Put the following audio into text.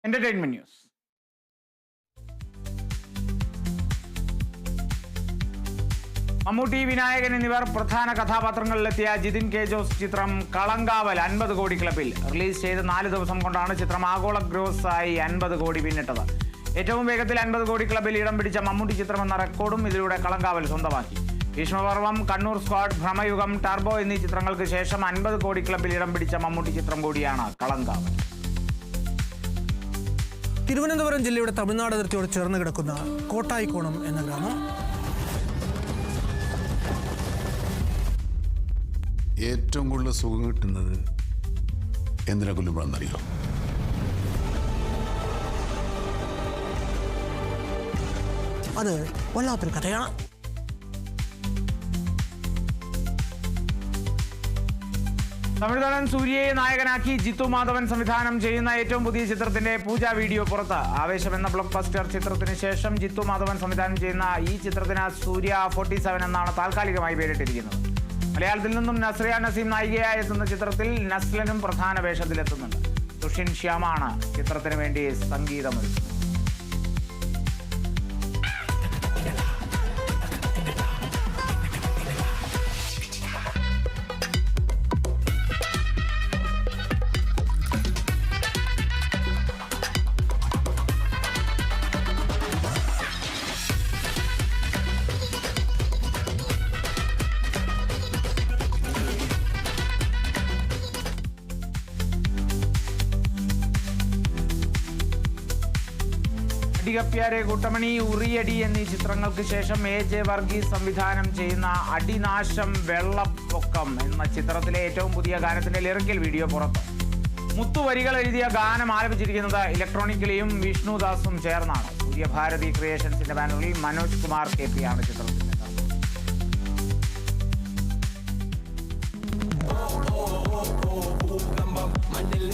Entertainment news. Mammootty, Vinayakan എന്നിവർ പ്രധാന കഥാപാത്രങ്ങളിലെത്തിയ Jithin K Jose ചിത്രം കളങ്കാവൽ 50 കോടി ക്ലബിൽ. റിലീസ് ചെയ്ത് 4 ദിവസം കൊണ്ടാണ് ചിത്രം ആഗോള ഗ്രോസ് ആയി 50 കോടി പിന്നിട്ടത്. ഏറ്റവും വേഗത്തിൽ 50 കോടി ക്ലബിൽ ഇടം പിടിച്ച മമ്മൂട്ടി ചിത്രം എന്ന റെക്കോർഡും ഇതിലൂടെ കളങ്കാവൽ സ്വന്തമാക്കി. ഭീഷ്മപർവം, കണ്ണൂർ സ്ക്വാഡ്, ഭ്രമയുഗം, ടർബോ എന്നീ ചിത്രങ്ങൾക്ക് ശേഷം 50 കോടി ക്ലബിൽ ഇടം പിടിച്ച മമ്മൂട്ടി ചിത്രം കൂടിയാണ് കളങ്കാവൽ. തിരുവനന്തപുരം ജില്ലയുടെ തമിഴ്നാട് അതിർത്തിയോട് ചേർന്ന് കിടക്കുന്ന കോട്ടായിക്കോണം എന്ന ഗ്രാമം ഏറ്റവും കൂടുതൽ സുഖം കിട്ടുന്നത് എന്തിനെ കൊല്ലുമ്പോഴെന്നറിയോ? അത് വല്ലാത്തൊരു കഥയാണ്. തമിഴ് നടൻ സൂര്യയെ നായകനാക്കി ജിത്തു മാധവൻ സംവിധാനം ചെയ്യുന്ന ഏറ്റവും പുതിയ ചിത്രത്തിന്റെ പൂജാ വീഡിയോ പുറത്ത്. ആവേശം എന്ന ബ്ലോക്ക് ബസ്റ്റർ ചിത്രത്തിന് ശേഷം ജിത്തു മാധവൻ സംവിധാനം ചെയ്യുന്ന ഈ ചിത്രത്തിന് സൂര്യ 47 എന്നാണ് താൽക്കാലികമായി പേരിട്ടിരിക്കുന്നത്. മലയാളത്തിൽ നിന്നും നസ്രിയ നസീം നായികയായി എത്തുന്ന ചിത്രത്തിൽ നസ്ലനും പ്രധാന വേഷത്തിലെത്തുന്നുണ്ട്. സുഷിൻ ശ്യാമാണ് ചിത്രത്തിന് വേണ്ടി സംഗീതമൊരുക്കുന്നത്. അടികപ്പ്യാരെ, കുട്ടമണി, ഉറിയടി എന്നീ ചിത്രങ്ങൾക്ക് ശേഷം AJ വർഗീസ് സംവിധാനം ചെയ്യുന്ന അടിനാശം വെള്ളപ്പൊക്കം എന്ന ചിത്രത്തിലെ ഏറ്റവും പുതിയ ഗാനത്തിന്റെ ലിറിക്കൽ വീഡിയോ പുറത്ത്. മുത്തുവരികൾ എഴുതിയ ഗാനം ആലപിച്ചിരിക്കുന്നത് ഇലക്ട്രോണിക്കലിയും വിഷ്ണുദാസും ചേർന്നാണ്. സൂര്യഭാരതി ക്രിയേഷൻസിന്റെ ബാനറിൽ മനോജ് കുമാർ KP ആണ് ചിത്രത്തിന്റെ മണ്ണിൽ